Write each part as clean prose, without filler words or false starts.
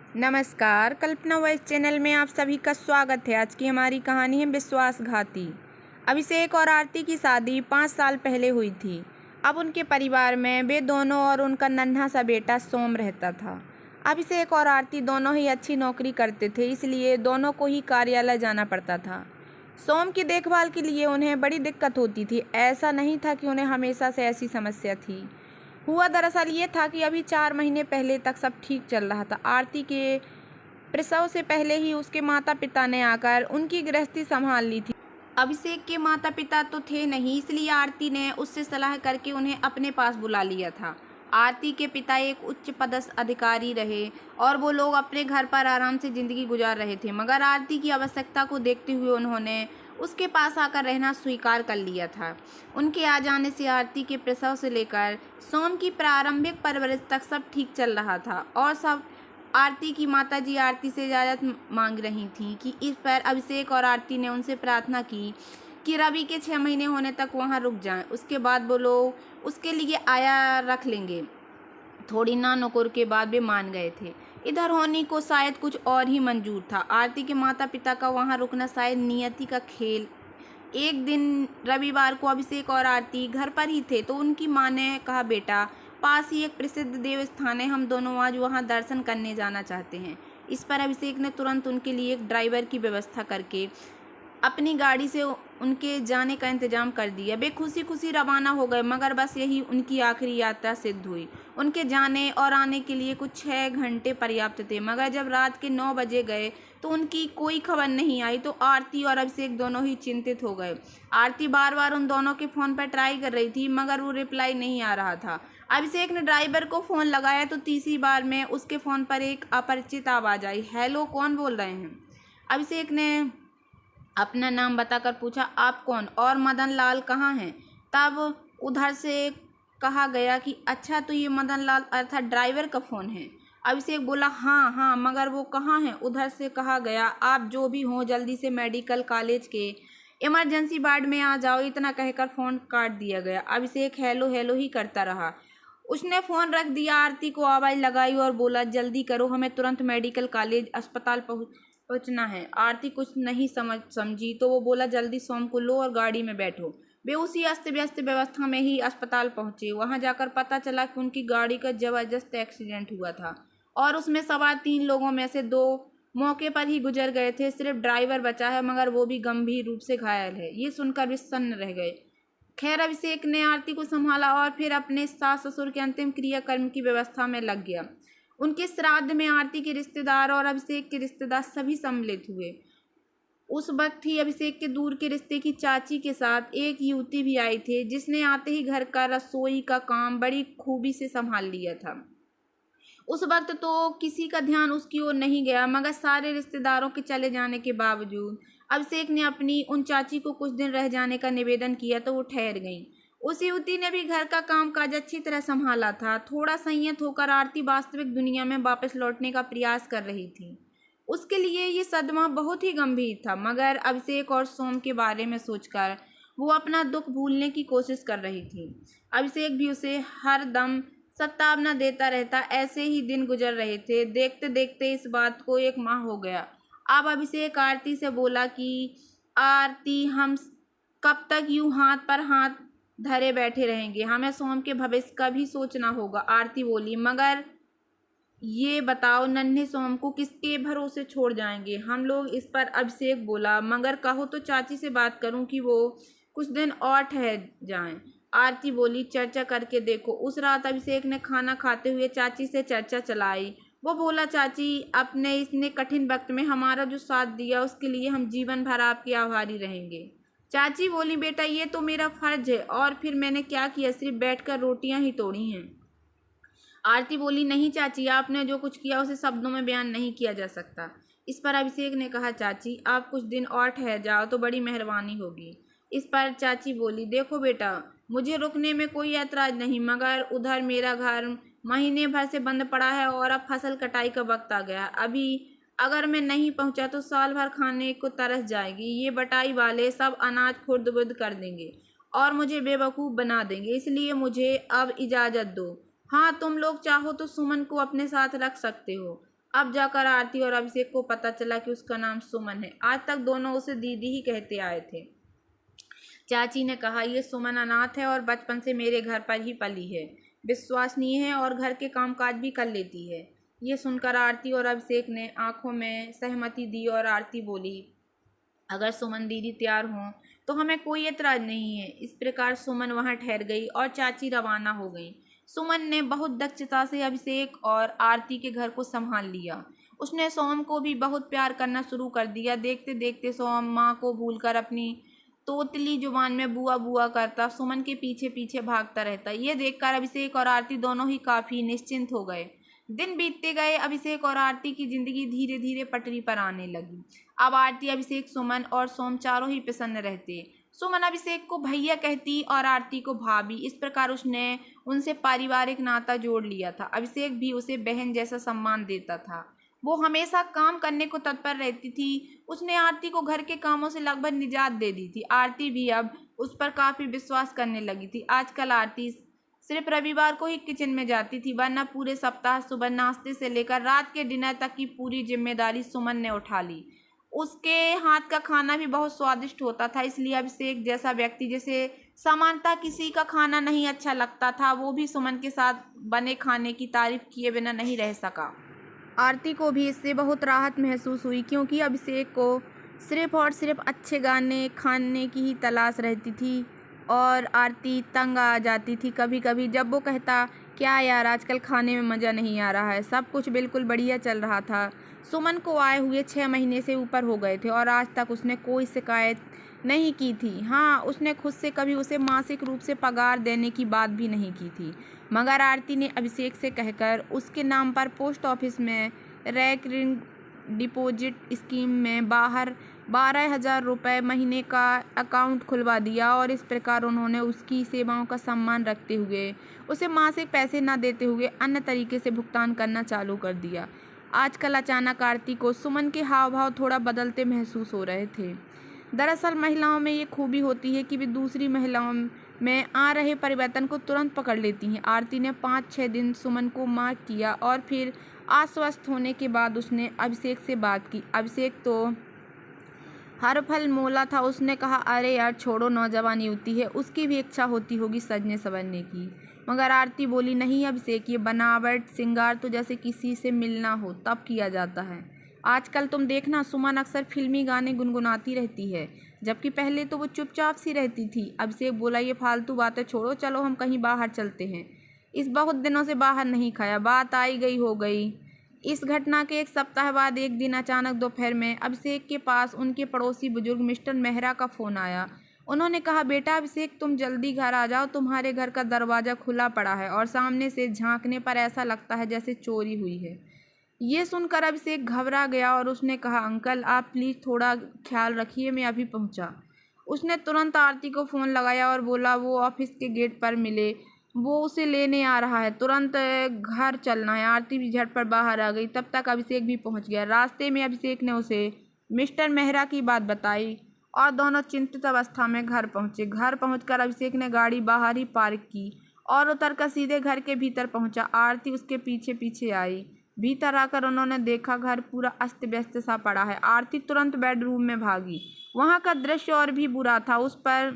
नमस्कार, कल्पना voice channel में आप सभी का स्वागत है। आज की हमारी कहानी है विश्वासघाती। अभिषेक और आरती की शादी 5 साल पहले हुई थी। अब उनके परिवार में वे दोनों और उनका नन्हा सा बेटा सोम रहता था। अभिषेक और आरती दोनों ही अच्छी नौकरी करते थे, इसलिए दोनों को ही कार्यालय जाना पड़ता था। सोम की देखभाल के लिए उन्हें बड़ी दिक्कत होती थी। ऐसा नहीं था कि उन्हें हमेशा से ऐसी समस्या थी। हुआ दरअसल ये था कि अभी 4 महीने पहले तक सब ठीक चल रहा था। आरती के प्रसव से पहले ही उसके माता पिता ने आकर उनकी गृहस्थी संभाल ली थी। अभिषेक के माता पिता तो थे नहीं, इसलिए आरती ने उससे सलाह करके उन्हें अपने पास बुला लिया था। आरती के पिता एक उच्च पदस्थ अधिकारी रहे और वो लोग अपने घर पर आराम से जिंदगी गुजार रहे थे, मगर आरती की आवश्यकता को देखते हुए उन्होंने उसके पास आकर रहना स्वीकार कर लिया था। उनके आ जाने से आरती के प्रसव से लेकर सोम की प्रारंभिक परवरिश तक सब ठीक चल रहा था और सब आरती की माताजी आरती से इजाज़त मांग रही थीं कि इस पर अभिषेक और आरती ने उनसे प्रार्थना की कि रवि के 6 महीने होने तक वहाँ रुक जाएं। उसके बाद वो लोग उसके लिए आया रख लेंगे। थोड़ी ना नुकुर के बाद वे मान गए थे। इधर होनी को शायद कुछ और ही मंजूर था। आरती के माता पिता का वहाँ रुकना शायद नियति का खेल। एक दिन रविवार को अभिषेक और आरती घर पर ही थे तो उनकी माँ ने कहा, बेटा, पास ही एक प्रसिद्ध देव स्थान है, हम दोनों आज वहाँ दर्शन करने जाना चाहते हैं। इस पर अभिषेक ने तुरंत उनके लिए एक ड्राइवर की व्यवस्था करके अपनी गाड़ी से उनके जाने का इंतजाम कर दिया। वे खुशी खुशी रवाना हो गए, मगर बस यही उनकी आखिरी यात्रा सिद्ध हुई। उनके जाने और आने के लिए कुछ 6 घंटे पर्याप्त थे, मगर जब रात के 9 बजे गए तो उनकी कोई खबर नहीं आई। तो आरती और अभिषेक दोनों ही चिंतित हो गए। आरती बार बार उन दोनों के फ़ोन पर ट्राई कर रही थी, मगर वो रिप्लाई नहीं आ रहा था। अभिषेक ने ड्राइवर को फ़ोन लगाया तो तीसरी बार में उसके फ़ोन पर एक अपरिचित आवाज़ आई। हेलो, कौन बोल रहे हैं? अभिषेक ने अपना नाम बताकर पूछा, आप कौन और मदन लाल कहाँ हैं? तब उधर से कहा गया कि अच्छा, तो ये मदन लाल अर्थात ड्राइवर का फ़ोन है। अभिषेक बोला, हाँ हाँ, मगर वो कहाँ हैं? उधर से कहा गया, आप जो भी हों जल्दी से मेडिकल कॉलेज के इमरजेंसी वार्ड में आ जाओ। इतना कहकर फ़ोन काट दिया गया। अभिषेक हेलो हेलो ही करता रहा। उसने फ़ोन रख दिया, आरती को आवाज़ लगाई और बोला, जल्दी करो, हमें तुरंत मेडिकल कॉलेज अस्पताल पहुंचना है। आरती कुछ नहीं समझी तो वो बोला, जल्दी सोम को लो और गाड़ी में बैठो। वे उसी अस्त व्यस्त व्यवस्था में ही अस्पताल पहुंचे। वहां जाकर पता चला कि उनकी गाड़ी का जबरदस्त एक्सीडेंट हुआ था और उसमें सवार 3 लोगों में से 2 मौके पर ही गुजर गए थे। सिर्फ ड्राइवर बचा है, मगर वो भी गंभीर रूप से घायल है। ये सुनकर वे सन्न रह गए। खैर, अभिषेक ने आरती को संभाला और फिर अपने सास ससुर के अंतिम क्रियाकर्म की व्यवस्था में लग गया। उनके श्राद्ध में आरती के रिश्तेदार और अभिषेक के रिश्तेदार सभी सम्मिलित हुए। उस वक्त ही अभिषेक के दूर के रिश्ते की चाची के साथ एक युवती भी आई थी, जिसने आते ही घर का रसोई का काम बड़ी खूबी से संभाल लिया था। उस वक्त तो किसी का ध्यान उसकी ओर नहीं गया, मगर सारे रिश्तेदारों के चले जाने के बावजूद अभिषेक ने अपनी उन चाची को कुछ दिन रह जाने का निवेदन किया तो वो ठहर गईं। उस युवती ने भी घर का कामकाज अच्छी तरह संभाला था। थोड़ा संयत होकर आरती वास्तविक दुनिया में वापस लौटने का प्रयास कर रही थी। उसके लिए ये सदमा बहुत ही गंभीर था, मगर अभिषेक और सोम के बारे में सोचकर वो अपना दुख भूलने की कोशिश कर रही थी। अभिषेक भी उसे हर दम सतावना देता रहता। ऐसे ही दिन गुजर रहे थे। देखते देखते इस बात को 1 माह हो गया। अब अभिषेक आरती से बोला कि आरती, हम कब तक यूं हाथ पर हाथ धरे बैठे रहेंगे? हमें सोम के भविष्य का भी सोचना होगा। आरती बोली, मगर ये बताओ, नन्हे सोम को किसके भरोसे छोड़ जाएंगे हम लोग? इस पर अभिषेक बोला, मगर कहो तो चाची से बात करूं कि वो कुछ दिन और ठहर जाएं। आरती बोली, चर्चा करके देखो। उस रात अभिषेक ने खाना खाते हुए चाची से चर्चा चलाई। वो बोला, चाची, अपने इतने कठिन वक्त में हमारा जो साथ दिया उसके लिए हम जीवन भर आपके आभारी रहेंगे। चाची बोली, बेटा, ये तो मेरा फर्ज है, और फिर मैंने क्या किया? सिर्फ बैठकर रोटियां ही तोड़ी हैं। आरती बोली, नहीं चाची, आपने जो कुछ किया उसे शब्दों में बयान नहीं किया जा सकता। इस पर अभिषेक ने कहा, चाची, आप कुछ दिन और ठहर जाओ तो बड़ी मेहरबानी होगी। इस पर चाची बोली, देखो बेटा, मुझे रुकने में कोई ऐतराज नहीं, मगर उधर मेरा घर महीने भर से बंद पड़ा है और अब फसल कटाई का वक्त आ गया। अभी अगर मैं नहीं पहुंचा तो साल भर खाने को तरस जाएगी। ये बटाई वाले सब अनाज खुर्द बुर्द कर देंगे और मुझे बेवकूफ़ बना देंगे, इसलिए मुझे अब इजाज़त दो। हाँ, तुम लोग चाहो तो सुमन को अपने साथ रख सकते हो। अब जाकर आरती और अभिषेक को पता चला कि उसका नाम सुमन है। आज तक दोनों उसे दीदी ही कहते आए थे। चाची ने कहा, ये सुमन अनाथ है और बचपन से मेरे घर पर ही पली है। विश्वसनीय है और घर के कामकाज भी कर लेती है। ये सुनकर आरती और अभिषेक ने आंखों में सहमति दी और आरती बोली, अगर सुमन दीदी तैयार हों तो हमें कोई एतराज नहीं है। इस प्रकार सुमन वहां ठहर गई और चाची रवाना हो गई। सुमन ने बहुत दक्षता से अभिषेक और आरती के घर को संभाल लिया। उसने सोम को भी बहुत प्यार करना शुरू कर दिया। देखते देखते सोम माँ को भूलकर अपनी तोतली जुबान में बुआ बुआ करता सुमन के पीछे पीछे भागता रहता। ये देखकर अभिषेक और आरती दोनों ही काफी निश्चिंत हो गए। दिन बीतते गए। अभिषेक और आरती की जिंदगी धीरे धीरे पटरी पर आने लगी। अब आरती, अभिषेक, सुमन और सोम चारों ही प्रसन्न रहते। सुमन अभिषेक को भैया कहती और आरती को भाभी। इस प्रकार उसने उनसे पारिवारिक नाता जोड़ लिया था। अभिषेक भी उसे बहन जैसा सम्मान देता था। वो हमेशा काम करने को तत्पर रहती थी। उसने आरती को घर के कामों से लगभग निजात दे दी थी। आरती भी अब उस पर काफी विश्वास करने लगी थी। आजकल आरती सिर्फ रविवार को ही किचन में जाती थी, वरना पूरे सप्ताह सुबह नाश्ते से लेकर रात के डिनर तक की पूरी जिम्मेदारी सुमन ने उठा ली। उसके हाथ का खाना भी बहुत स्वादिष्ट होता था, इसलिए अभिषेक जैसा व्यक्ति जिसे सामान्यतः किसी का खाना नहीं अच्छा लगता था, वो भी सुमन के साथ बने खाने की तारीफ किए बिना नहीं रह सका। आरती को भी इससे बहुत राहत महसूस हुई, क्योंकि अभिषेक को सिर्फ और सिर्फ अच्छे गाने खाने की ही तलाश रहती थी और आरती तंग आ जाती थी कभी कभी जब वो कहता, क्या यार आजकल खाने में मज़ा नहीं आ रहा है, सब कुछ बिल्कुल बढ़िया चल रहा था। सुमन को आए हुए 6 महीने से ऊपर हो गए थे और आज तक उसने कोई शिकायत नहीं की थी। हाँ, उसने खुद से कभी उसे मासिक रूप से पगार देने की बात भी नहीं की थी। मगर आरती ने अभिषेक से कहकर उसके नाम पर पोस्ट ऑफिस में रेकरिंग डिपॉजिट स्कीम में बाहर 12,000 रुपये महीने का अकाउंट खुलवा दिया और इस प्रकार उन्होंने उसकी सेवाओं का सम्मान रखते हुए उसे मासिक पैसे न देते हुए अन्य तरीके से भुगतान करना चालू कर दिया। आजकल अचानक आरती को सुमन के हाव भाव थोड़ा बदलते महसूस हो रहे थे। दरअसल महिलाओं में ये खूबी होती है कि वे दूसरी महिलाओं में आ रहे परिवर्तन को तुरंत पकड़ लेती हैं। आरती ने 5-6 दिन सुमन को मार्क किया और फिर आश्वस्त होने के बाद उसने अभिषेक से बात की। अभिषेक तो हर फल मोला था। उसने कहा, अरे यार छोड़ो, नौजवानी होती है, उसकी भी इच्छा होती होगी सजने संवरने की। मगर आरती बोली, नहीं अभिषेक, ये बनावट श्रृंगार तो जैसे किसी से मिलना हो तब किया जाता है। आजकल तुम देखना, सुमन अक्सर फिल्मी गाने गुनगुनाती रहती है, जबकि पहले तो वो चुपचाप सी रहती थी। अभिषेक बोला, ये फालतू बातें छोड़ो, चलो हम कहीं बाहर चलते हैं। इस बहुत दिनों से बाहर नहीं खाया। बात आई गई हो गई। इस घटना के 1 सप्ताह बाद एक दिन अचानक दोपहर में अभिषेक के पास उनके पड़ोसी बुजुर्ग मिस्टर मेहरा का फ़ोन आया। उन्होंने कहा, बेटा अभिषेक, तुम जल्दी घर आ जाओ, तुम्हारे घर का दरवाज़ा खुला पड़ा है और सामने से झांकने पर ऐसा लगता है जैसे चोरी हुई है। ये सुनकर अभिषेक घबरा गया और उसने कहा, अंकल आप प्लीज़ थोड़ा ख्याल रखिए, मैं अभी पहुंचा। उसने तुरंत आरती को फ़ोन लगाया और बोला वो ऑफिस के गेट पर मिले, वो उसे लेने आ रहा है, तुरंत घर चलना है। आरती भी झट पर बाहर आ गई। तब तक अभिषेक भी पहुंच गया। रास्ते में अभिषेक ने उसे मिस्टर मेहरा की बात बताई और दोनों चिंतित अवस्था में घर पहुंचे। घर पहुंचकर अभिषेक ने गाड़ी बाहर ही पार्क की और उतरकर सीधे घर के भीतर पहुंचा। आरती उसके पीछे पीछे आई। भीतर आकर उन्होंने देखा घर पूरा अस्त व्यस्त सा पड़ा है। आरती तुरंत बेडरूम में भागी। वहाँ का दृश्य और भी बुरा था। उस पर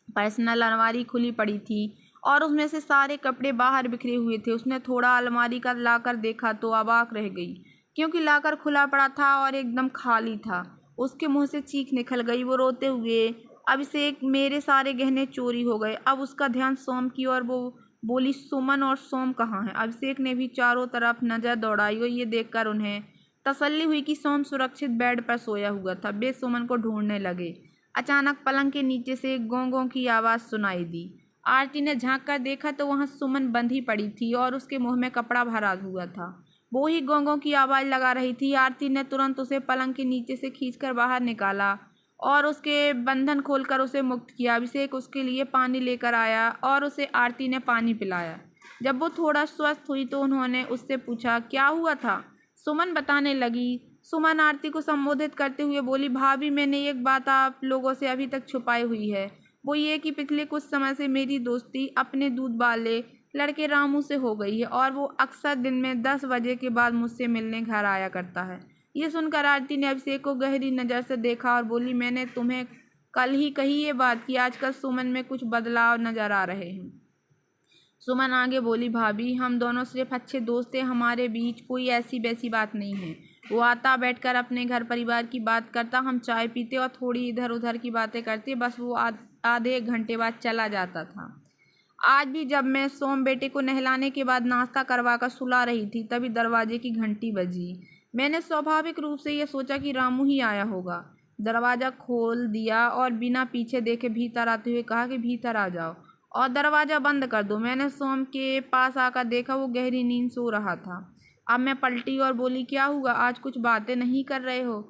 पर्सनल अलमारी खुली पड़ी थी और उसमें से सारे कपड़े बाहर बिखरे हुए थे। उसने थोड़ा अलमारी का लाकर देखा तो अवाक रह गई, क्योंकि लाकर खुला पड़ा था और एकदम खाली था। उसके मुंह से चीख निकल गई। वो रोते हुए, अभिषेक मेरे सारे गहने चोरी हो गए। अब उसका ध्यान सोम की ओर। वो बोली, सुमन और सोम कहाँ हैं? अभिषेक ने भी चारों तरफ नज़र दौड़ाई और ये देखकर उन्हें तसल्ली हुई कि सोम सुरक्षित बेड पर सोया हुआ था। वे सुमन को ढूंढने लगे। अचानक पलंग के नीचे से एक गों की आवाज़ सुनाई दी। आरती ने झांक कर देखा तो वहाँ सुमन बंधी पड़ी थी और उसके मुंह में कपड़ा भरा हुआ था। वो ही गों की आवाज़ लगा रही थी। आरती ने तुरंत उसे पलंग के नीचे से खींचकर बाहर निकाला और उसके बंधन खोलकर उसे मुक्त किया। अभिषेक उसके लिए पानी लेकर आया और उसे आरती ने पानी पिलाया। जब वो थोड़ा स्वस्थ हुई तो उन्होंने उससे पूछा, क्या हुआ था? सुमन बताने लगी। सुमन आरती को संबोधित करते हुए बोली, भाभी मैंने एक बात आप लोगों से अभी तक छुपाई हुई है। वो ये कि पिछले कुछ समय से मेरी दोस्ती अपने दूध वाले लड़के रामू से हो गई है और वो अक्सर दिन में 10 बजे के बाद मुझसे मिलने घर आया करता है। ये सुनकर आरती ने अभिषेक को गहरी नज़र से देखा और बोली, मैंने तुम्हें कल ही कही ये बात कि आजकल सुमन में कुछ बदलाव नजर आ रहे हैं। सुमन आगे बोली, भाभी हम दोनों सिर्फ अच्छे दोस्त थे, हमारे बीच कोई ऐसी वैसी बात नहीं है। वो आता, बैठकर अपने घर परिवार की बात करता, हम चाय पीते और थोड़ी इधर उधर की बातें करते, बस वो आधे एक घंटे बाद चला जाता था। आज भी जब मैं सोम बेटे को नहलाने के बाद नाश्ता करवा कर सुला रही थी, तभी दरवाजे की घंटी बजी। मैंने स्वाभाविक रूप से यह सोचा कि रामू ही आया होगा। दरवाज़ा खोल दिया और बिना पीछे देखे भीतर आते हुए कहा कि भीतर आ जाओ और दरवाज़ा बंद कर दो। मैंने सोम के पास आकर देखा, वो गहरी नींद सो रहा था। अब मैं पलटी और बोली, क्या हुआ, आज कुछ बातें नहीं कर रहे हो?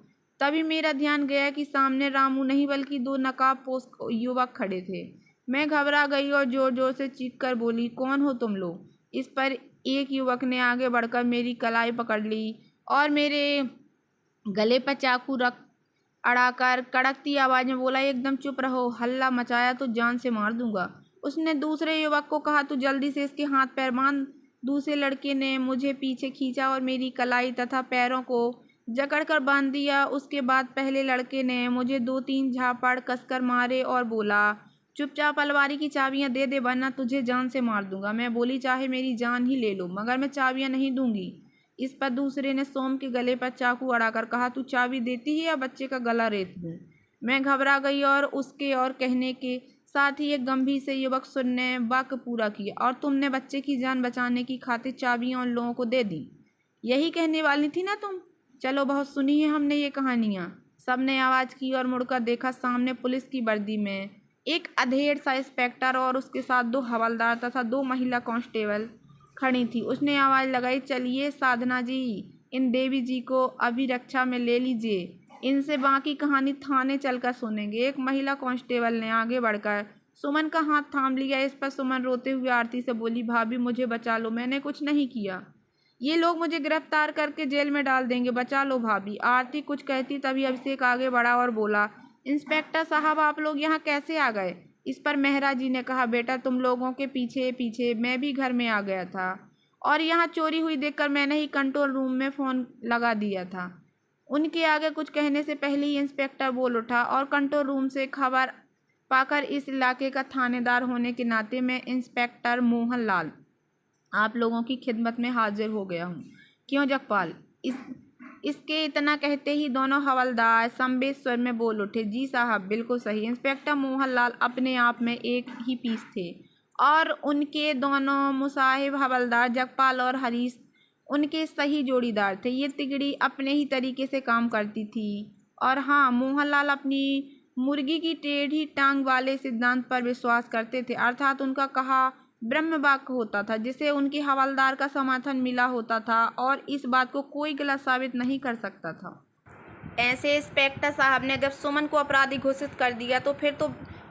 तभी मेरा ध्यान गया कि सामने रामू नहीं बल्कि 2 नकाबपोश युवक खड़े थे। मैं घबरा गई और जोर जोर से चीख कर बोली, कौन हो तुम लोग? इस पर एक युवक ने आगे बढ़कर मेरी कलाई पकड़ ली और मेरे गले पर चाकू रख अड़ाकर कड़कती आवाज़ में बोला, एकदम चुप रहो, हल्ला मचाया तो जान से मार दूंगा। उसने दूसरे युवक को कहा, तू जल्दी से इसके हाथ पैर बांध। दूसरे लड़के ने मुझे पीछे खींचा और मेरी कलाई तथा पैरों को जकड़कर बांध दिया। उसके बाद पहले लड़के ने मुझे 2-3 झापड़ कसकर मारे और बोला, चुपचाप अलमारी की चाबियां दे दे वरना तुझे जान से मार दूंगा। मैं बोली, चाहे मेरी जान ही ले लो मगर मैं चाबियां नहीं दूंगी। इस पर दूसरे ने सोम के गले पर चाकू अड़ाकर कहा, तू चाबी देती है या बच्चे का गला रेत दूं? मैं घबरा गई और उसके और कहने के साथ ही एक गंभीर से युवक सुर ने वाक्य पूरा किया, और तुमने बच्चे की जान बचाने की खातिर चाबियां उन लोगों को दे दी, यही कहने वाली थी ना तुम? चलो बहुत सुनी है हमने ये कहानियाँ। सबने आवाज़ की और मुड़कर देखा, सामने पुलिस की वर्दी में एक अधेड़ सा इंस्पेक्टर और उसके साथ 2 हवलदार तथा 2 महिला कांस्टेबल खड़ी थी। उसने आवाज़ लगाई, चलिए साधना जी, इन देवी जी को अभिरक्षा में ले लीजिए, इनसे बाकी कहानी थाने चलकर सुनेंगे। एक महिला कांस्टेबल ने आगे बढ़कर सुमन का हाथ थाम लिया। इस पर सुमन रोते हुए आरती से बोली, भाभी मुझे बचा लो, मैंने कुछ नहीं किया, ये लोग मुझे गिरफ्तार करके जेल में डाल देंगे, बचा लो भाभी। आरती कुछ कहती तभी अभिषेक आगे बढ़ा और बोला, इंस्पेक्टर साहब आप लोग यहाँ कैसे आ गए? इस पर मेहरा जी ने कहा, बेटा तुम लोगों के पीछे पीछे मैं भी घर में आ गया था और यहाँ चोरी हुई देखकर मैंने ही कंट्रोल रूम में फ़ोन लगा दिया था। उनके आगे कुछ कहने से पहले ही इंस्पेक्टर बोल उठा, और कंट्रोल रूम से खबर पाकर इस इलाके का थानेदार होने के नाते मैं इंस्पेक्टर मोहन लाल आप लोगों की खिदमत में हाजिर हो गया हूँ। क्यों जगपाल? इसके इतना कहते ही दोनों हवलदार संवेद स्वर में बोल उठे, जी साहब बिल्कुल सही। इंस्पेक्टर मोहनलाल अपने आप में एक ही पीस थे और उनके दोनों मुसाहिब हवलदार जगपाल और हरीश उनके सही जोड़ीदार थे। ये तिगड़ी अपने ही तरीके से काम करती थी। और हाँ, मोहनलाल अपनी मुर्गी की टेढ़ी टांग वाले सिद्धांत पर विश्वास करते थे, अर्थात उनका कहा ब्रह्म वाक्य होता था जिसे उनके हवलदार का समर्थन मिला होता था और इस बात को कोई गलत साबित नहीं कर सकता था। ऐसे इंस्पेक्टर साहब ने जब सुमन को अपराधी घोषित कर दिया तो फिर तो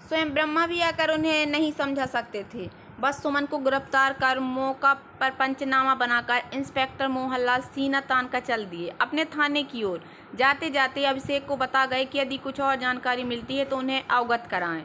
स्वयं ब्रह्मा भी आकर उन्हें नहीं समझा सकते थे। बस सुमन को गिरफ्तार कर मौका पर पंचनामा बनाकर इंस्पेक्टर मोहनलाल सीना तान कर चल दिए अपने थाने की ओर। जाते जाते अभिषेक को बता गए कि यदि कुछ और जानकारी मिलती है तो उन्हें अवगत कराएं।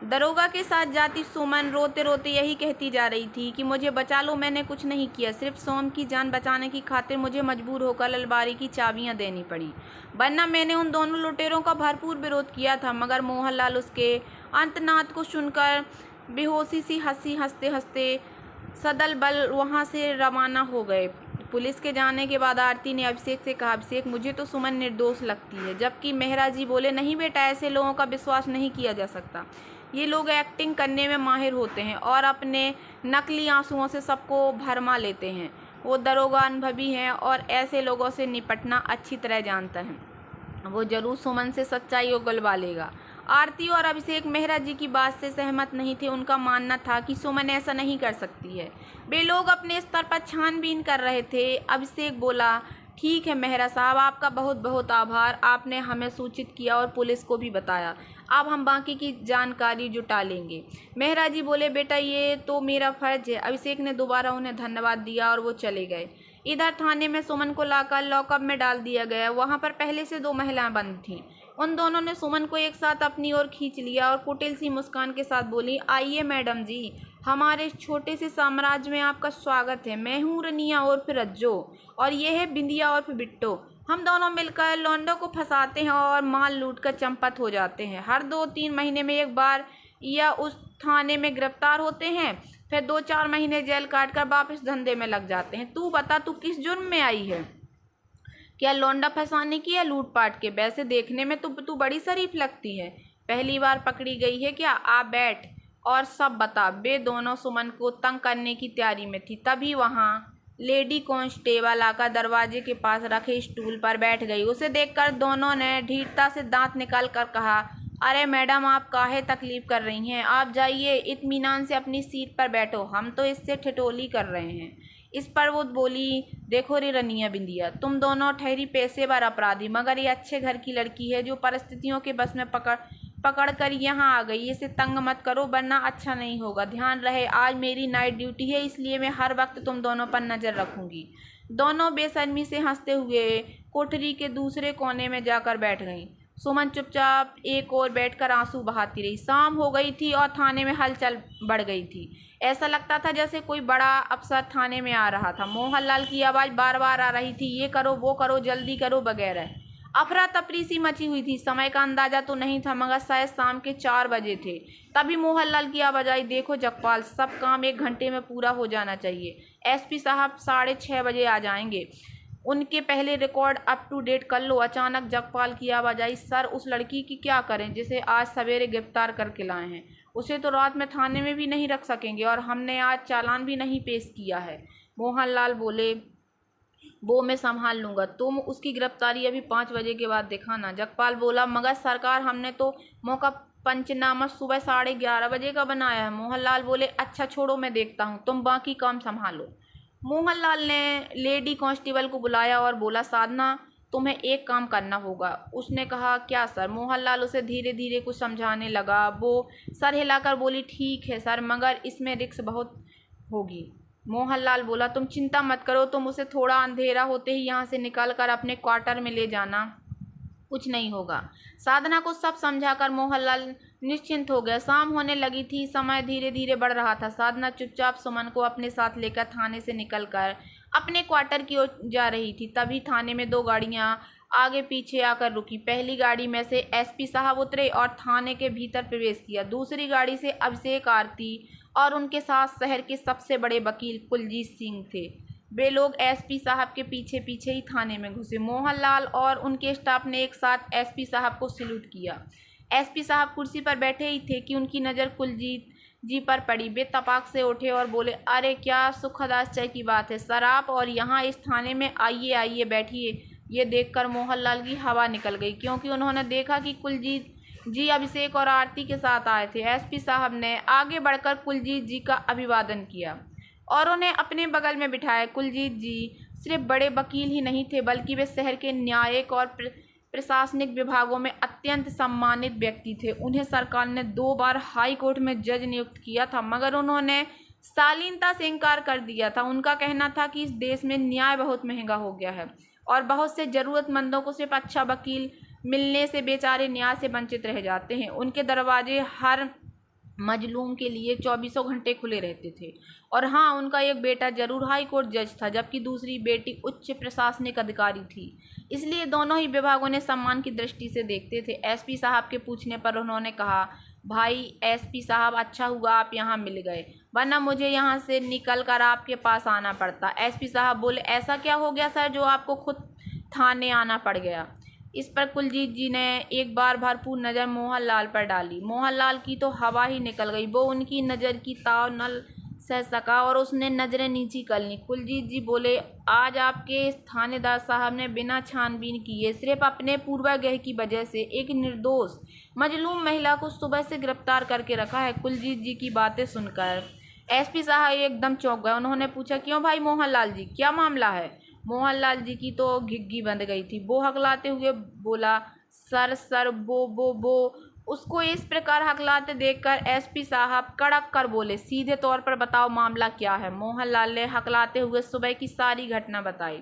दरोगा के साथ जाती सुमन रोते रोते यही कहती जा रही थी कि मुझे बचा लो, मैंने कुछ नहीं किया, सिर्फ सोम की जान बचाने की खातिर मुझे मजबूर होकर अलमारी की चाबियां देनी पड़ी, वरना मैंने उन दोनों लुटेरों का भरपूर विरोध किया था। मगर मोहनलाल उसके अंतनाद को सुनकर बेहोशी सी हंसते हंसते सदल बल वहाँ से रवाना हो गए। पुलिस के जाने के बाद आरती ने अभिषेक से कहा, अभिषेक मुझे तो सुमन निर्दोष लगती है। जबकि मेहरा जी बोले, नहीं बेटा, ऐसे लोगों का विश्वास नहीं किया जा सकता, ये लोग एक्टिंग करने में माहिर होते हैं और अपने नकली आंसुओं से सबको भरमा लेते हैं। वो दरोगा अनुभवी हैं और ऐसे लोगों से निपटना अच्छी तरह जानता है। वो जरूर सुमन से सच्चाई उगलवा लेगा। आरती और अभिषेक मेहरा जी की बात से सहमत नहीं थे। उनका मानना था कि सुमन ऐसा नहीं कर सकती है। वे लोग अपने स्तर पर छानबीन कर रहे थे। अभिषेक बोला, ठीक है मेहरा साहब, आपका बहुत बहुत आभार, आपने हमें सूचित किया और पुलिस को भी बताया। अब हम बाकी की जानकारी जुटा लेंगे। मेहरा जी बोले, बेटा ये तो मेरा फर्ज है। अभिषेक ने दोबारा उन्हें धन्यवाद दिया और वो चले गए। इधर थाने में सुमन को लाकर लॉकअप में डाल दिया गया। वहाँ पर पहले से 2 महिलाएं बंद थीं। उन दोनों ने सुमन को एक साथ अपनी ओर खींच लिया और कुटिल सी मुस्कान के साथ बोली, आइए मैडम जी, हमारे इस छोटे से साम्राज्य में आपका स्वागत है। मैं हूँ रनिया उर्फ रज्जो और ये है बिंदिया उर्फ बिट्टो। हम दोनों मिलकर लौंडों को फंसाते हैं और माल लूट कर चंपत हो जाते हैं। हर 2-3 महीने में एक बार या उस थाने में गिरफ्तार होते हैं, फिर 2-4 महीने जेल काट कर वापस धंधे में लग जाते हैं। तू बता, तू किस जुर्म में आई है? क्या लौंडा फंसाने की या लूटपाट के? वैसे देखने में तो तू बड़ी शरीफ लगती है। पहली बार पकड़ी गई है क्या? आ बैठ और सब बता। वे दोनों सुमन को तंग करने की तैयारी में थी, तभी वहाँ लेडी कांस्टेबल आकर दरवाजे के पास रखे स्टूल पर बैठ गई। उसे देखकर दोनों ने धीरता से दांत निकाल कर कहा, अरे मैडम, आप काहे तकलीफ कर रही हैं? आप जाइए, इत्मीनान से अपनी सीट पर बैठो, हम तो इससे ठिठोली कर रहे हैं। इस पर वो बोली, देखो रे रनिया बिंदिया, तुम दोनों ठहरी पेशेवर अपराधी, मगर ये अच्छे घर की लड़की है जो परिस्थितियों के बस में पकड़ कर यहाँ आ गई। इसे तंग मत करो वरना अच्छा नहीं होगा। ध्यान रहे, आज मेरी नाइट ड्यूटी है, इसलिए मैं हर वक्त तुम दोनों पर नज़र रखूंगी। दोनों बेशर्मी से हंसते हुए कोठरी के दूसरे कोने में जाकर बैठ गईं। सुमन चुपचाप एक ओर बैठकर आंसू बहाती रही। शाम हो गई थी और थाने में हलचल बढ़ गई थी। ऐसा लगता था जैसे कोई बड़ा अफसर थाने में आ रहा था। मोहनलाल की आवाज़ बार बार आ रही थी, ये करो, वो करो, जल्दी करो वगैरह। अफरा तफरी सी मची हुई थी। समय का अंदाजा तो नहीं था, मगर शायद शाम के 4 बजे थे। तभी मोहनलाल की आवाज़ आई, देखो जगपाल, सब काम 1 घंटे में पूरा हो जाना चाहिए। एसपी साहब 6:30 बजे आ जाएंगे, उनके पहले रिकॉर्ड अप टू डेट कर लो। अचानक जगपाल की आवाज़ आई, सर, उस लड़की की क्या करें जिसे आज सवेरे गिरफ्तार करके लाए हैं? उसे तो रात में थाने में भी नहीं रख सकेंगे और हमने आज चालान भी नहीं पेश किया है। मोहनलाल बोले, वो मैं संभाल लूँगा, तुम उसकी गिरफ्तारी अभी 5 बजे के बाद दिखाना। जगपाल बोला, मगर सरकार, हमने तो मौका पंचनामा सुबह 11:30 बजे का बनाया है। मोहनलाल बोले, अच्छा छोड़ो, मैं देखता हूँ, तुम बाकी काम संभालो। मोहनलाल ने लेडी कांस्टेबल को बुलाया और बोला, साधना, तुम्हें एक काम करना होगा। उसने कहा, क्या सर? मोहनलाल उसे धीरे धीरे कुछ समझाने लगा। वो सर हिलाकर बोली, ठीक है सर, मगर इसमें रिस्क बहुत होगी। मोहनलाल बोला, तुम चिंता मत करो, तुम उसे थोड़ा अंधेरा होते ही यहाँ से निकल कर अपने क्वार्टर में ले जाना, कुछ नहीं होगा। साधना को सब समझाकर मोहनलाल निश्चिंत हो गया। शाम होने लगी थी, समय धीरे धीरे बढ़ रहा था। साधना चुपचाप सुमन को अपने साथ लेकर थाने से निकलकर अपने क्वार्टर की ओर जा रही थी। तभी थाने में 2 गाड़ियां आगे पीछे आकर रुकी। पहली गाड़ी में से एसपी साहब उतरे और थाने के भीतर प्रवेश किया। दूसरी गाड़ी से अभिषेक, आरती और उनके साथ शहर के सबसे बड़े वकील कुलजीत सिंह थे। वे लोग एसपी साहब के पीछे पीछे ही थाने में घुसे। मोहनलाल और उनके स्टाफ ने एक साथ एसपी साहब को सैल्यूट किया। एसपी साहब कुर्सी पर बैठे ही थे कि उनकी नज़र कुलजीत जी पर पड़ी। वे तपाक से उठे और बोले, अरे क्या सुखद आश्चर्य की बात है सर, आप और यहाँ इस थाने में, आइए आइए बैठिए। ये देखकर मोहनलाल की हवा निकल गई, क्योंकि उन्होंने देखा कि कुलजीत जी अभिषेक और आरती के साथ आए थे। एसपी साहब ने आगे बढ़कर कुलजीत जी का अभिवादन किया और उन्हें अपने बगल में बिठाया। कुलजीत जी सिर्फ बड़े वकील ही नहीं थे, बल्कि वे शहर के न्यायिक और प्रशासनिक विभागों में अत्यंत सम्मानित व्यक्ति थे। उन्हें सरकार ने 2 बार हाई कोर्ट में जज नियुक्त किया था, मगर उन्होंने शालीनता से इनकार कर दिया था। उनका कहना था कि इस देश में न्याय बहुत महंगा हो गया है और बहुत से ज़रूरतमंदों को सिर्फ अच्छा वकील मिलने से बेचारे न्याय से वंचित रह जाते हैं। उनके दरवाजे हर मजलूम के लिए 24 घंटे खुले रहते थे। और हाँ, उनका एक बेटा जरूर हाई कोर्ट जज था, जबकि दूसरी बेटी उच्च प्रशासनिक अधिकारी थी। इसलिए दोनों ही विभागों ने सम्मान की दृष्टि से देखते थे। एसपी साहब के पूछने पर उन्होंने कहा, भाई एसपी साहब, अच्छा हुआ आप यहाँ मिल गए, वरना मुझे यहाँ से निकल कर आपके पास आना पड़ता। एसपी साहब बोले, ऐसा क्या हो गया सर जो आपको खुद थाने आना पड़ गया? इस पर कुलजीत जी ने एक बार भरपूर नज़र मोहनलाल पर डाली। मोहनलाल की तो हवा ही निकल गई। वो उनकी नज़र की ताव न सह सका और उसने नज़रें नीची कर लीं। कुलजीत जी बोले, आज आपके थानेदार साहब ने बिना छानबीन किए, सिर्फ अपने पूर्वाग्रह की वजह से एक निर्दोष मजलूम महिला को सुबह से गिरफ्तार करके रखा है। कुलजीत जी की बातें सुनकर एसपी साहब एकदम चौंक गए। उन्होंने पूछा, क्यों भाई मोहनलाल जी, क्या मामला है? मोहनलाल जी की तो घिग्गी बंध गई थी। वो हकलाते हुए बोला, सर वो उसको इस प्रकार हकलाते देखकर एसपी साहब कड़क कर बोले, सीधे तौर पर बताओ मामला क्या है? मोहनलाल ने हकलाते हुए सुबह की सारी घटना बताई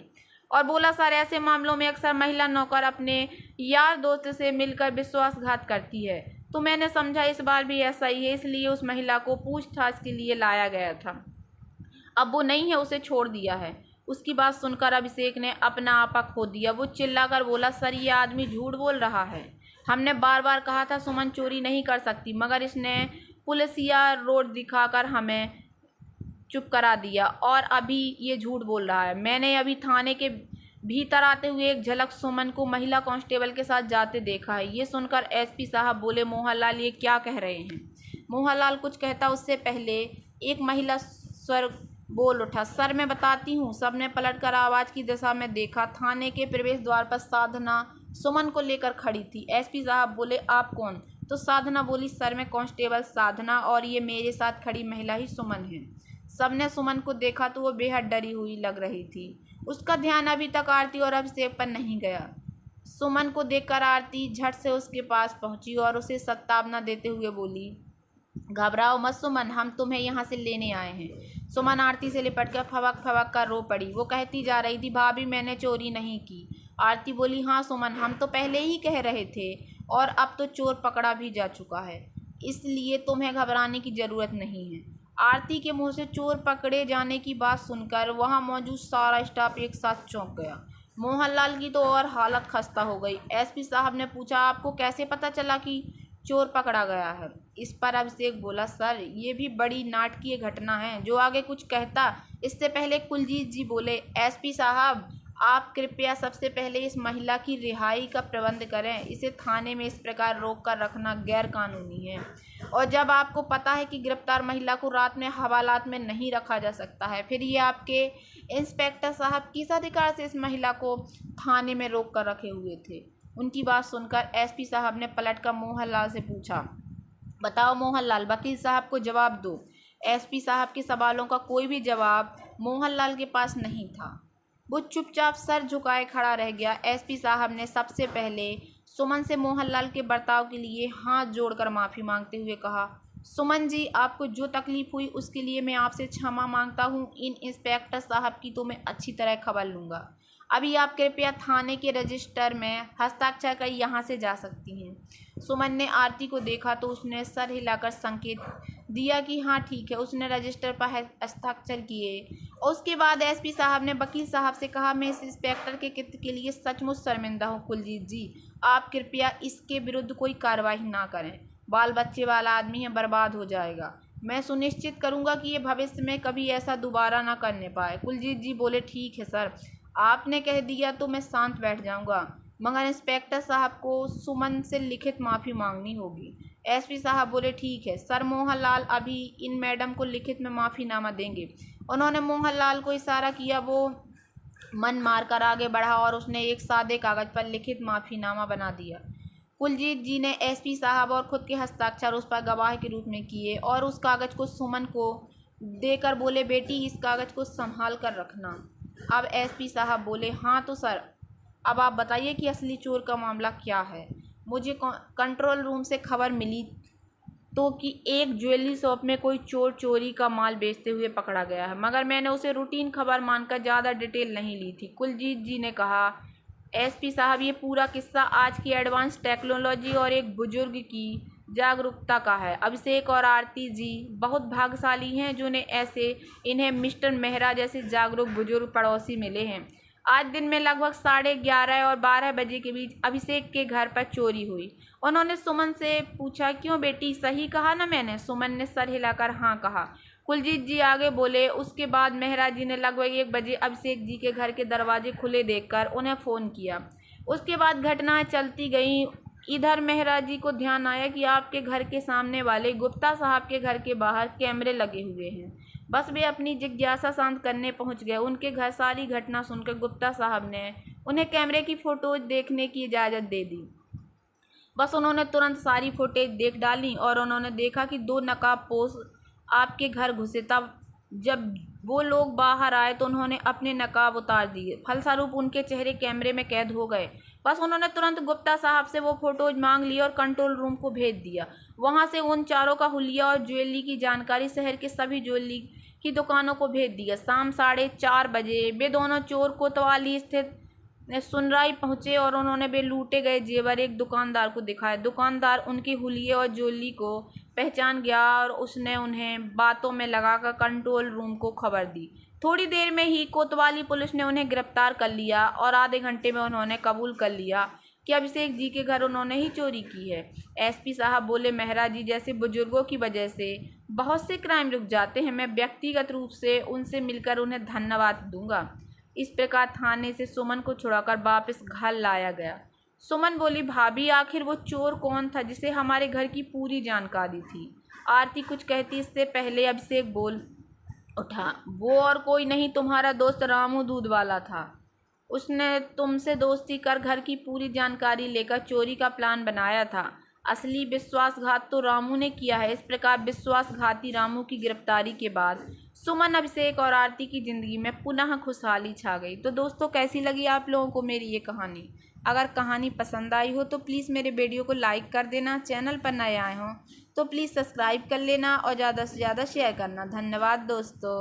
और बोला, सर, ऐसे मामलों में अक्सर महिला नौकर अपने यार दोस्त से मिलकर विश्वासघात करती है। तो मैंने समझा इस बार भी ऐसा ही है, इसलिए उस महिला को पूछताछ के लिए लाया गया था। अब वो नहीं है, उसे छोड़ दिया है। उसकी बात सुनकर अभिषेक ने अपना आपा खो दिया। वो चिल्लाकर बोला, सर ये आदमी झूठ बोल रहा है। हमने बार बार कहा था सुमन चोरी नहीं कर सकती, मगर इसने पुलिसिया रोड दिखाकर हमें चुप करा दिया और अभी ये झूठ बोल रहा है। मैंने अभी थाने के भीतर आते हुए एक झलक सुमन को महिला कांस्टेबल के साथ जाते देखा है। ये सुनकर एसपी साहब बोले, मोहनलाल ये क्या कह रहे हैं? मोहनलाल कुछ कहता उससे पहले एक महिला स्वर बोल उठा, सर मैं बताती हूँ। सबने पलटकर आवाज़ की दिशा में देखा। थाने के प्रवेश द्वार पर साधना सुमन को लेकर खड़ी थी। एसपी साहब बोले, आप कौन? तो साधना बोली, सर मैं कांस्टेबल साधना और ये मेरे साथ खड़ी महिला ही सुमन है। सबने सुमन को देखा तो वो बेहद डरी हुई लग रही थी। उसका ध्यान अभी तक आरती और अभिषेक पर नहीं गया। सुमन को देखकर आरती झट से उसके पास पहुंची और उसे सत्तावना देते हुए बोली, घबराओ मत सुमन, हम तुम्हें यहाँ से लेने आए हैं। सुमन आरती से लिपटकर फवक फवक कर रो पड़ी। वो कहती जा रही थी, भाभी मैंने चोरी नहीं की। आरती बोली, हाँ सुमन, हम तो पहले ही कह रहे थे और अब तो चोर पकड़ा भी जा चुका है, इसलिए तुम्हें घबराने की ज़रूरत नहीं है। आरती के मुंह से चोर पकड़े जाने की बात सुनकर वहां मौजूद सारा स्टाफ एक साथ चौंक गया। मोहनलाल की तो और हालत खस्ता हो गई। एसपी साहब ने पूछा, आपको कैसे पता चला कि चोर पकड़ा गया है? इस पर अभिषेक बोला, सर ये भी बड़ी नाटकीय घटना है। जो आगे कुछ कहता इससे पहले कुलजीत जी बोले, एसपी साहब आप कृपया सबसे पहले इस महिला की रिहाई का प्रबंध करें। इसे थाने में इस प्रकार रोक कर रखना गैर कानूनी है, और जब आपको पता है कि गिरफ्तार महिला को रात में हवालात में नहीं रखा जा सकता है, फिर ये आपके इंस्पेक्टर साहब किस अधिकार से इस महिला को थाने में रोक कर रखे हुए थे? उनकी बात सुनकर एसपी साहब ने पलटकर मोहनलाल से पूछा, बताओ मोहनलाल, वकील साहब को जवाब दो। एसपी साहब के सवालों का कोई भी जवाब मोहनलाल के पास नहीं था। वो चुपचाप सर झुकाए खड़ा रह गया। एसपी साहब ने सबसे पहले सुमन से मोहनलाल के बर्ताव के लिए हाथ जोड़कर माफ़ी मांगते हुए कहा, सुमन जी आपको जो तकलीफ़ हुई उसके लिए मैं आपसे क्षमा मांगता हूँ। इन इंस्पेक्टर साहब की तो मैं अच्छी तरह खबर लूँगा। अभी आप कृपया थाने के रजिस्टर में हस्ताक्षर कर यहाँ से जा सकती हैं। सुमन ने आरती को देखा तो उसने सर हिलाकर संकेत दिया कि हाँ ठीक है। उसने रजिस्टर पर हस्ताक्षर किए। उसके बाद एसपी साहब ने वकील साहब से कहा, मैं इस इंस्पेक्टर के कृत्य के लिए सचमुच शर्मिंदा हूँ। कुलजीत जी आप कृपया इसके विरुद्ध कोई कार्रवाई ना करें। बाल बच्चे वाला आदमी है, बर्बाद हो जाएगा। मैं सुनिश्चित करूँगा कि ये भविष्य में कभी ऐसा दोबारा ना करने पाए। कुलजीत जी बोले, ठीक है सर, आपने कह दिया तो मैं शांत बैठ जाऊँगा, मगर इंस्पेक्टर साहब को सुमन से लिखित माफ़ी मांगनी होगी। एसपी साहब बोले, ठीक है सर, मोहनलाल अभी इन मैडम को लिखित में माफ़ीनामा देंगे। उन्होंने मोहनलाल को इशारा किया। वो मन मारकर आगे बढ़ा और उसने एक सादे कागज़ पर लिखित माफ़ीनामा बना दिया। कुलजीत जी ने एसपी साहब और ख़ुद के हस्ताक्षर उस पर गवाह के रूप में किए और उस कागज़ को सुमन को देकर बोले, बेटी इस कागज़ को संभाल कर रखना। अब एसपी साहब बोले, हाँ तो सर अब आप बताइए कि असली चोर का मामला क्या है। मुझे कंट्रोल रूम से खबर मिली तो कि एक ज्वेलरी शॉप में कोई चोर चोरी का माल बेचते हुए पकड़ा गया है, मगर मैंने उसे रूटीन खबर मानकर ज़्यादा डिटेल नहीं ली थी। कुलजीत जी ने कहा, एसपी साहब ये पूरा किस्सा आज की एडवांस टेक्नोलॉजी और एक बुजुर्ग की जागरूकता का है। अभिषेक और आरती जी बहुत भाग्यशाली हैं जो इन्हें मिस्टर मेहरा जैसे जागरूक बुजुर्ग पड़ोसी मिले हैं। आज दिन में लगभग 11:30 और 12 बजे के बीच अभिषेक के घर पर चोरी हुई। उन्होंने सुमन से पूछा, क्यों बेटी सही कहा ना मैंने? सुमन ने सर हिलाकर हाँ कहा। कुलजीत जी आगे बोले, उसके बाद मेहरा जी ने लगभग 1 बजे अभिषेक जी के घर के दरवाजे खुले देखकर उन्हें फ़ोन किया। उसके बाद घटनाएं चलती गईं। इधर मेहरा जी को ध्यान आया कि आपके घर के सामने वाले गुप्ता साहब के घर के बाहर कैमरे लगे हुए हैं। बस वे अपनी जिज्ञासा शांत करने पहुंच गए। उनके घर सारी घटना सुनकर गुप्ता साहब ने उन्हें कैमरे की फ़ोटोज देखने की इजाज़त दे दी। बस उन्होंने तुरंत सारी फुटेज देख डाली और उन्होंने देखा कि 2 नकाबपोश आपके घर घुसे। तब जब वो लोग बाहर आए तो उन्होंने अपने नकाब उतार दिए। फलस्वरूप उनके चेहरे कैमरे में कैद हो गए। बस उन्होंने तुरंत गुप्ता साहब से वो फ़ोटोज मांग ली और कंट्रोल रूम को भेज दिया। वहाँ से उन चारों का हुलिया और ज्वेलरी की जानकारी शहर के सभी ज्वेलरी की दुकानों को भेज दिया। शाम 4:30 बजे वे दोनों चोर कोतवाली स्थित सुनराई पहुंचे और उन्होंने वे लूटे गए जेवर एक दुकानदार को दिखाए। दुकानदार उनके हुलिये और ज्वेलरी को पहचान गया और उसने उन्हें बातों में लगाकर कंट्रोल रूम को खबर दी। थोड़ी देर में ही कोतवाली पुलिस ने उन्हें गिरफ्तार कर लिया और आधे घंटे में उन्होंने कबूल कर लिया कि अभिषेक जी के घर उन्होंने ही चोरी की है। एसपी साहब बोले, मेहरा जी जैसे बुजुर्गों की वजह से बहुत से क्राइम रुक जाते हैं। मैं व्यक्तिगत रूप से उनसे मिलकर उन्हें धन्यवाद दूंगा। इस प्रकार थाने से सुमन को छुड़ाकर वापस घर लाया गया। सुमन बोली, भाभी आखिर वो चोर कौन था जिसे हमारे घर की पूरी जानकारी थी? आरती कुछ कहती इससे पहले अभिषेक बोल उठा, वो और कोई नहीं तुम्हारा दोस्त रामू दूध वाला था। उसने तुमसे दोस्ती कर घर की पूरी जानकारी लेकर चोरी का प्लान बनाया था। असली विश्वासघात तो रामू ने किया है। इस प्रकार विश्वासघाती रामू की गिरफ्तारी के बाद सुमन, अभिषेक और आरती की ज़िंदगी में पुनः खुशहाली छा गई। तो दोस्तों, कैसी लगी आप लोगों को मेरी ये कहानी? अगर कहानी पसंद आई हो तो प्लीज़ मेरे वीडियो को लाइक कर देना। चैनल पर नए आए हों तो प्लीज़ सब्सक्राइब कर लेना और ज़्यादा से ज़्यादा शेयर करना। धन्यवाद दोस्तों।